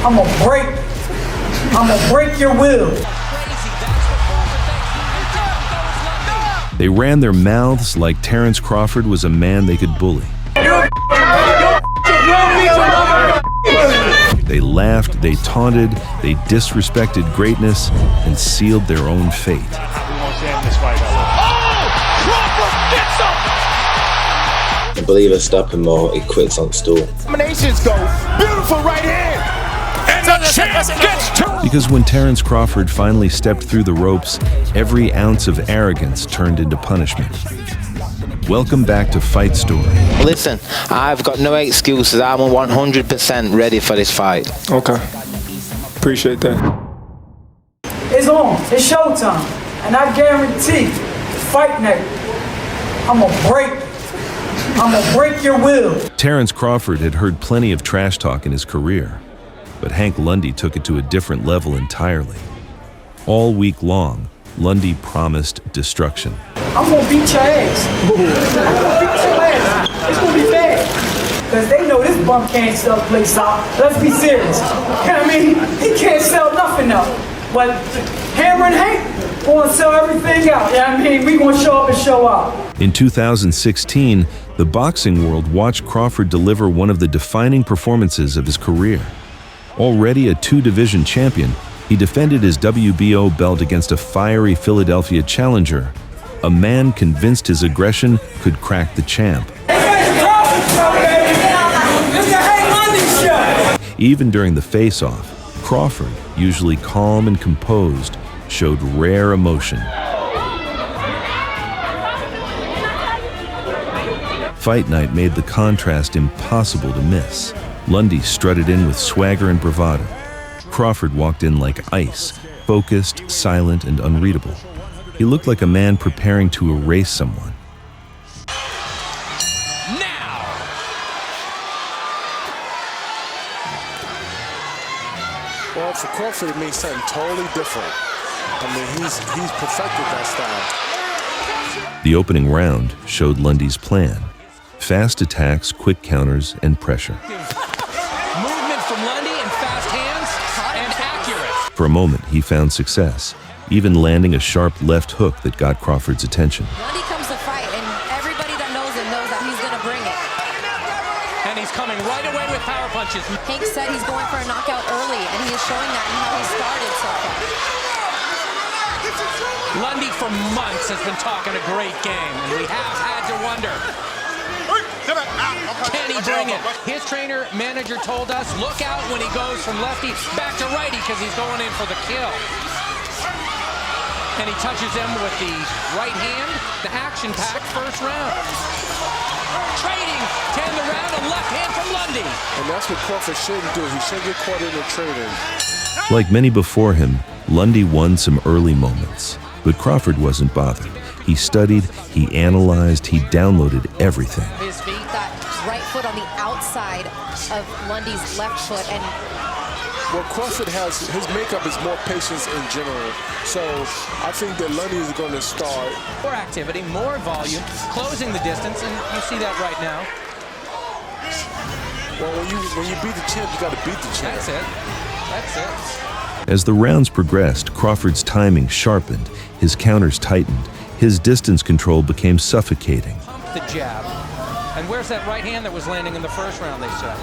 I'ma break your will. They ran their mouths like Terence Crawford was a man they could bully. They laughed, they taunted, they disrespected greatness, and sealed their own fate. The believer stopping more, he quits on stool. Nominations go. Beautiful right hand. And the champ gets two. Because when Terence Crawford finally stepped through the ropes, every ounce of arrogance turned into punishment. Welcome back to Fight Story. Listen, I've got no excuses. I'm 100% ready for this fight. Okay. Appreciate that. It's on. It's showtime. And I guarantee, fight night, I'ma break your will. Terence Crawford had heard plenty of trash talk in his career, but Hank Lundy took it to a different level entirely. All week long, Lundy promised destruction. I'm gonna beat your ass. I'm gonna beat your ass. It's gonna be bad. Because they know this bum can't sell the place out. Let's be serious. You know what I mean? He can't sell nothing out. But Hammer and Hank gonna sell everything out. You know what I mean? We gonna show up and show out. In 2016, the boxing world watched Crawford deliver one of the defining performances of his career. Already a two-division champion, he defended his WBO belt against a fiery Philadelphia challenger, a man convinced his aggression could crack the champ. Even during the face-off, Crawford, usually calm and composed, showed rare emotion. Fight night made the contrast impossible to miss. Lundy strutted in with swagger and bravado. Crawford walked in like ice, focused, silent, and unreadable. He looked like a man preparing to erase someone. Now! Well, for Crawford, it means something totally different. I mean, he's perfected that style. The opening round showed Lundy's plan. Fast attacks, quick counters, and pressure. Movement from Lundy and fast hands and accurate. For a moment, he found success, even landing a sharp left hook that got Crawford's attention. Lundy comes to fight, and everybody that knows him knows that he's going to bring it. And he's coming right away with power punches. Hank said he's going for a knockout early, and he is showing that in how he started so far. Lundy for months has been talking a great game, and we have had to wonder, can he bring it? His trainer, manager told us, look out when he goes from lefty back to righty because he's going in for the kill. And he touches him with the right hand, the action-packed first round. Trading to end the round, a left hand from Lundy. And that's what Crawford shouldn't do. He shouldn't get caught in the trading. Like many before him, Lundy won some early moments, but Crawford wasn't bothered. He studied, he analyzed, he downloaded everything. His feet, that right foot on the outside of Lundy's left foot, and Well, Crawford has, his makeup is more patience in general. So I think that Lundy is going to start. More activity, more volume, closing the distance, and you see that right now. Well, when you beat the champ, you got to beat the champ. That's it. That's it. As the rounds progressed, Crawford's timing sharpened, his counters tightened, his distance control became suffocating. The jab. And where's that right hand that was landing in the first round, they said?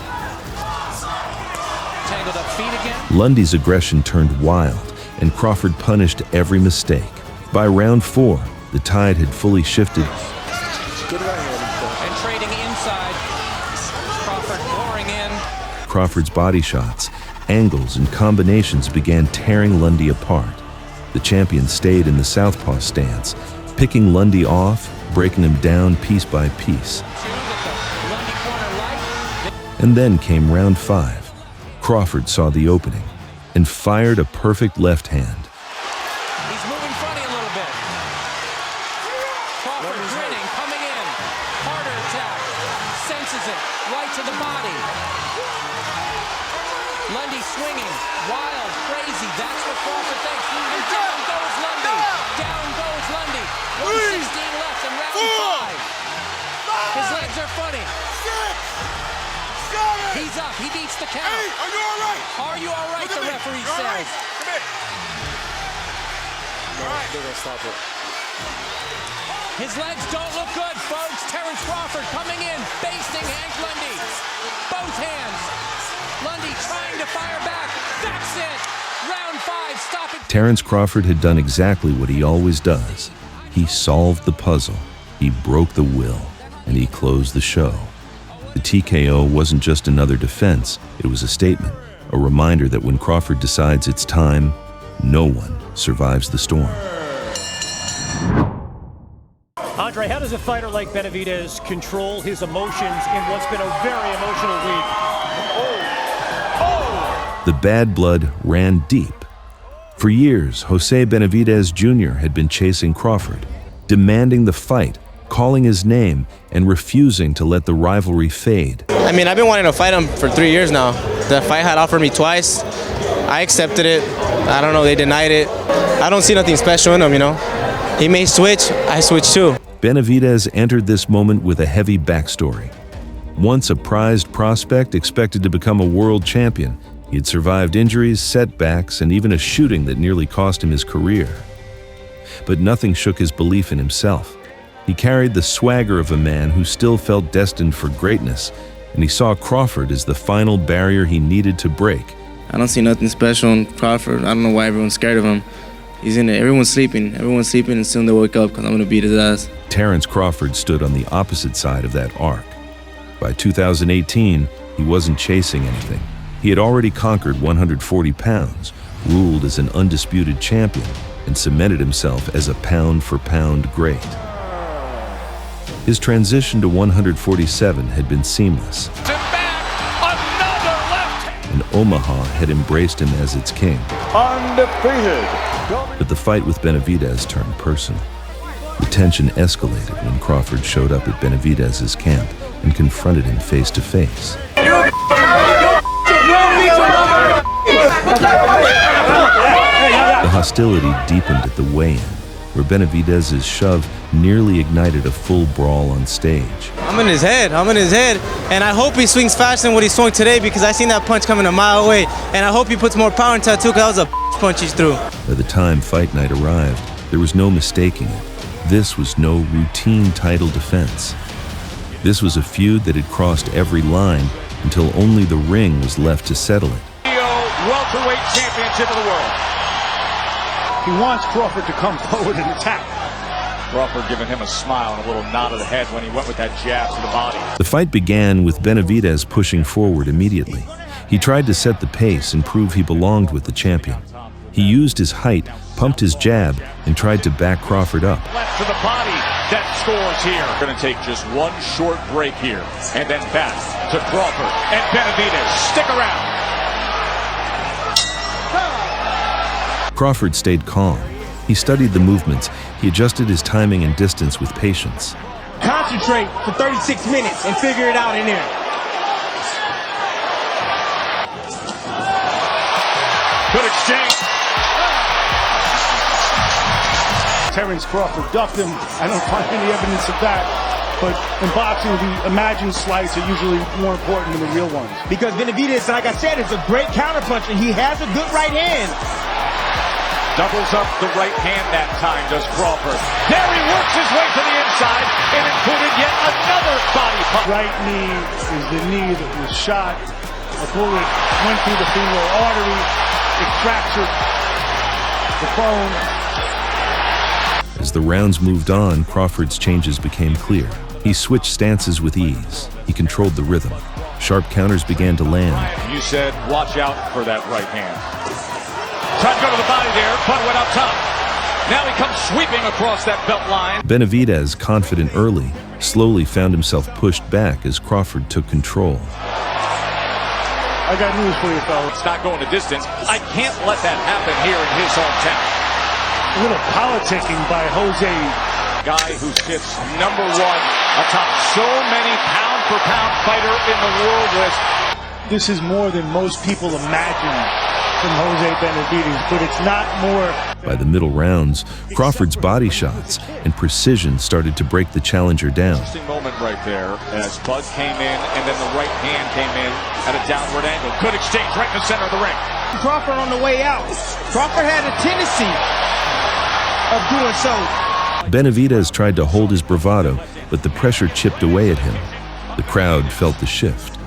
Tangled up feet again. Lundy's aggression turned wild, and Crawford punished every mistake. By round 4, the tide had fully shifted. Good right hand. And trading inside. Crawford pouring in. Crawford's body shots, angles, and combinations began tearing Lundy apart. The champion stayed in the southpaw stance, picking Lundy off, breaking him down piece by piece. And then came round 5. Crawford saw the opening and fired a perfect left hand. He's moving funny a little bit. Crawford grinning, coming in. Harder attack. Senses it. Right to the body. Lundy swinging. Wild, crazy. That's what Crawford thinks. And down goes Lundy. Down goes Lundy. 1:16 left in round 5. His legs are funny. He's up. He beats the count. Hey, are you all right? Are you all right? The referee says. Right? Come here. All right. They're going to stop it. His legs don't look good, folks. Terence Crawford coming in, basting Hank Lundy. Both hands. Lundy trying to fire back. That's it. Round 5, stopping. Terence Crawford had done exactly what he always does. He solved the puzzle, he broke the will, and he closed the show. The TKO wasn't just another defense, it was a statement, a reminder that when Crawford decides it's time, no one survives the storm. Andre, how does a fighter like Benavidez control his emotions in what's been a very emotional week? The bad blood ran deep. For years, José Benavidez Jr. had been chasing Crawford, demanding the fight, calling his name, and refusing to let the rivalry fade. I mean, I've been wanting to fight him for 3 years now. The fight had offered me twice. I accepted it. I don't know, they denied it. I don't see nothing special in him, you know. He may switch, I switch too. Benavidez entered this moment with a heavy backstory. Once a prized prospect expected to become a world champion, he had survived injuries, setbacks, and even a shooting that nearly cost him his career. But nothing shook his belief in himself. He carried the swagger of a man who still felt destined for greatness, and he saw Crawford as the final barrier he needed to break. I don't see nothing special in Crawford. I don't know why everyone's scared of him. He's in it. Everyone's sleeping, and soon they'll wake up because I'm going to beat his ass. Terence Crawford stood on the opposite side of that arc. By 2018, he wasn't chasing anything. He had already conquered 140 pounds, ruled as an undisputed champion, and cemented himself as a pound-for-pound great. His transition to 147 had been seamless, and Omaha had embraced him as its king. Undefeated. But the fight with Benavidez turned personal. The tension escalated when Crawford showed up at Benavidez's camp and confronted him face to face. The hostility deepened at the weigh-in, where Benavidez's shove nearly ignited a full brawl on stage. I'm in his head, and I hope he swings faster than what he swung today because I seen that punch coming a mile away, and I hope he puts more power into it too because that was a punch he threw. By the time fight night arrived, there was no mistaking it. This was no routine title defense. This was a feud that had crossed every line until only the ring was left to settle it. Welterweight championship of the world. He wants Crawford to come forward and attack. Crawford giving him a smile and a little nod of the head when he went with that jab to the body. The fight began with Benavidez pushing forward immediately. He tried to set the pace and prove he belonged with the champion. He used his height, pumped his jab, and tried to back Crawford up. Left to the body, that scores here. We're going to take just one short break here, and then back to Crawford and Benavidez. Stick around. Crawford stayed calm. He studied the movements. He adjusted his timing and distance with patience. Concentrate for 36 minutes and figure it out in there. Good exchange. Terence Crawford ducked him. I don't find any evidence of that. But in boxing, the imagined slides are usually more important than the real ones. Because Benavidez, like I said, is a great counterpuncher. He has a good right hand. Doubles up the right hand that time, does Crawford. There he works his way to the inside and included yet another body punch. Right knee is the knee that was shot. A bullet went through the femoral artery. It fractured the bone. As the rounds moved on, Crawford's changes became clear. He switched stances with ease. He controlled the rhythm. Sharp counters began to land. You said, watch out for that right hand. Tried to go to the body there, but went up top. Now he comes sweeping across that belt line. Benavidez, confident early, slowly found himself pushed back as Crawford took control. I got news for you, fellas. It's not going the distance. I can't let that happen here in his hometown. A little politicking by Jose. Guy who sits number one atop so many pound-for-pound fighter in the world list. This is more than most people imagine from José Benavidez, but it's not more. By the middle rounds, Crawford's body shots and precision started to break the challenger down. Interesting moment right there as Bud came in and then the right hand came in at a downward angle. Good exchange right in the center of the ring. Crawford on the way out. Crawford had a tendency of doing so. Benavidez tried to hold his bravado, but the pressure chipped away at him. The crowd felt the shift.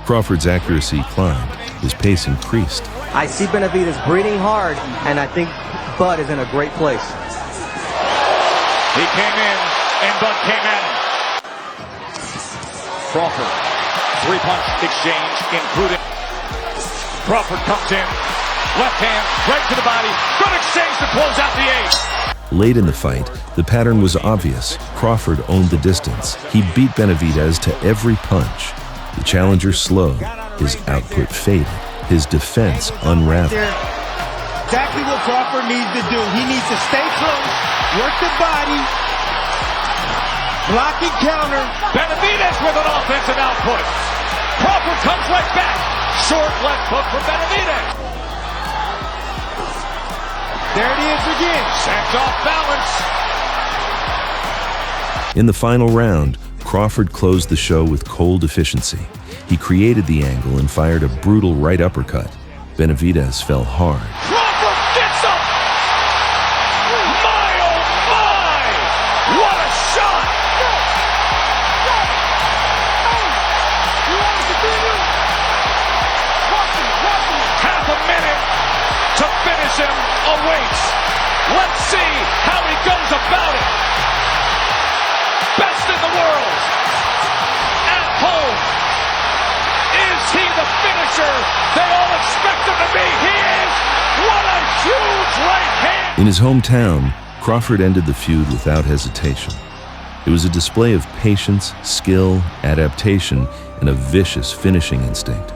Crawford's accuracy climbed, his pace increased. I see Benavidez breathing hard, and I think Bud is in a great place. He came in, and Bud came at him. Crawford, three-punch exchange included. Crawford comes in, left hand, right to the body. Good exchange to close out the eighth. Late in the fight, the pattern was obvious. Crawford owned the distance. He beat Benavidez to every punch. The challenger slowed, his output faded, his defense unraveled. Exactly what Crawford needs to do. He needs to stay close, work the body, block and counter. Benavidez with an offensive output. Crawford comes right back. Short left hook from Benavidez. There it is again. Sets off balance. In the final round, Crawford closed the show with cold efficiency. He created the angle and fired a brutal right uppercut. Benavidez fell hard. Crawford gets up! My oh my! What a shot! Half a minute to finish him awaits. Let's see how he goes about it. Best in the world. At home. Is he the finisher they all expect him to be? He is. What a huge right hand. In his hometown, Crawford ended the feud without hesitation. It was a display of patience, skill, adaptation, and a vicious finishing instinct.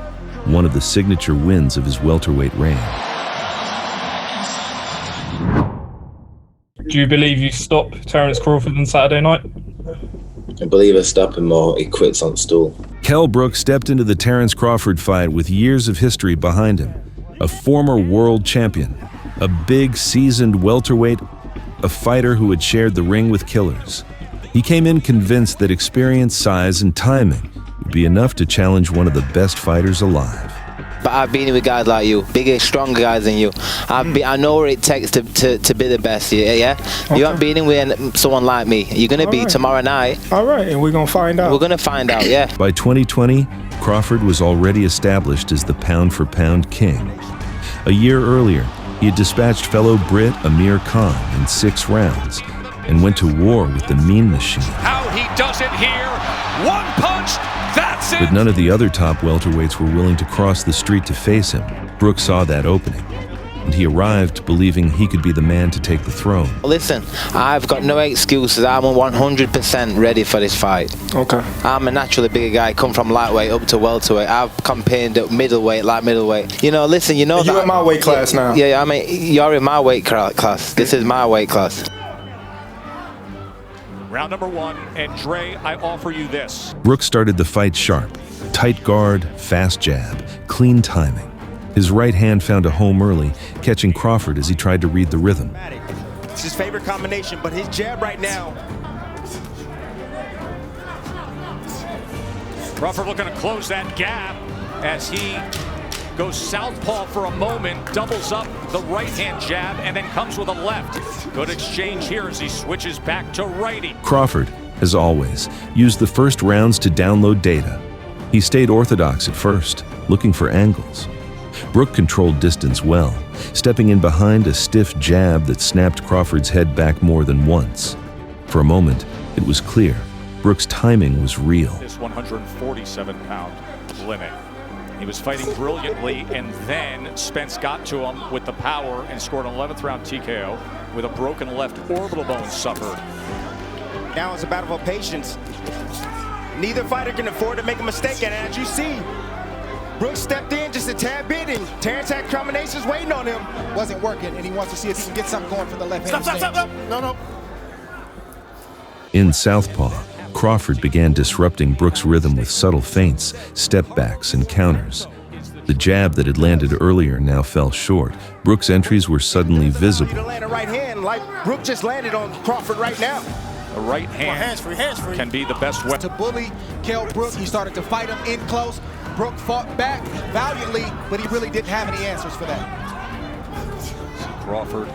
One of the signature wins of his welterweight reign. Do you believe you stop Terence Crawford on Saturday night? I believe I stop him or he quits on stool. Kell Brook stepped into the Terence Crawford fight with years of history behind him. A former world champion, a big seasoned welterweight, a fighter who had shared the ring with killers. He came in convinced that experience, size, and timing would be enough to challenge one of the best fighters alive. But I've been with guys like you, bigger, stronger guys than you. I know what it takes to be the best, yeah? Okay. You haven't been in with someone like me. You're going to be tomorrow night. All right, and we're going to find out. We're going to find out, yeah. By 2020, Crawford was already established as the pound-for-pound king. A year earlier, he had dispatched fellow Brit Amir Khan in 6 rounds and went to war with the Mean Machine. How he does it here. One punch. That's it. But none of the other top welterweights were willing to cross the street to face him. Brook saw that opening, and he arrived believing he could be the man to take the throne. Listen, I've got no excuses. I'm 100% ready for this fight. Okay. I'm a naturally bigger guy, come from lightweight up to welterweight. I've campaigned at middleweight, light middleweight. You know, listen, you know you're in my weight class now. Yeah, I mean, you're in my weight class. This is my weight class. Round number 1, and Dre, I offer you this. Brook started the fight sharp. Tight guard, fast jab, clean timing. His right hand found a home early, catching Crawford as he tried to read the rhythm. It's his favorite combination, but his jab right now. Crawford looking to close that gap as he goes southpaw for a moment, doubles up the right-hand jab, and then comes with a left. Good exchange here as he switches back to righty. Crawford, as always, used the first rounds to download data. He stayed orthodox at first, looking for angles. Brook controlled distance well, stepping in behind a stiff jab that snapped Crawford's head back more than once. For a moment, it was clear. Brook's timing was real. This 147-pound limit. He was fighting brilliantly, and then Spence got to him with the power and scored an 11th round TKO with a broken left orbital bone suffered. Now it's a battle of patience. Neither fighter can afford to make a mistake, and as you see, Brook stepped in just a tad bit, and Terence had combinations waiting on him. Wasn't working, and he wants to see if he can get something going from the left hand. Stop. No. In southpaw, Crawford began disrupting Brook's rhythm with subtle feints, step backs, and counters. The jab that had landed earlier now fell short. Brook's entries were suddenly visible. Land a right hand like Brook just landed on Crawford right now. A right hand hands-free. can be the best weapon. To bully Kell Brook, he started to fight him in close. Brook fought back valiantly, but he really didn't have any answers for that. Crawford.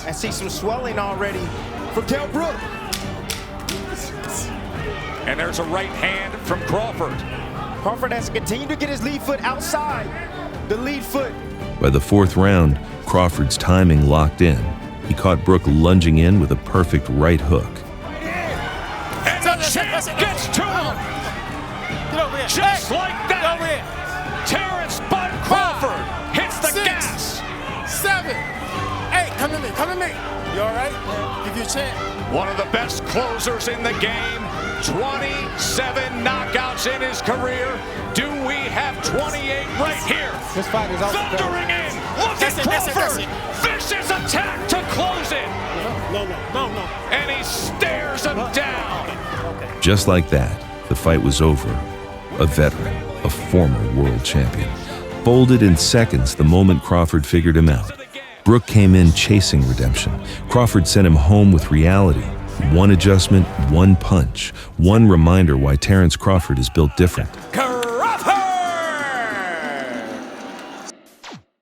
I see some swelling already from Kell Brook. And there's a right hand from Crawford. Crawford has to continue to get his lead foot outside the lead foot. By the fourth round, Crawford's timing locked in. He caught Brook lunging in with a perfect right hook. And the champ gets to him. Just like that. Terence Bud Crawford hits the gas. 7, 8, come to me. You all right? Give you a chance. One of the best closers in the game. 27 knockouts in his career. Do we have 28 right here? This fight is over. Thundering in. Look at Crawford. Vicious attack to close it. No. And he stares him down. Just like that, the fight was over. A veteran, a former world champion, folded in seconds the moment Crawford figured him out. Brook came in chasing redemption. Crawford sent him home with reality. One adjustment, one punch, one reminder why Terence Crawford is built different.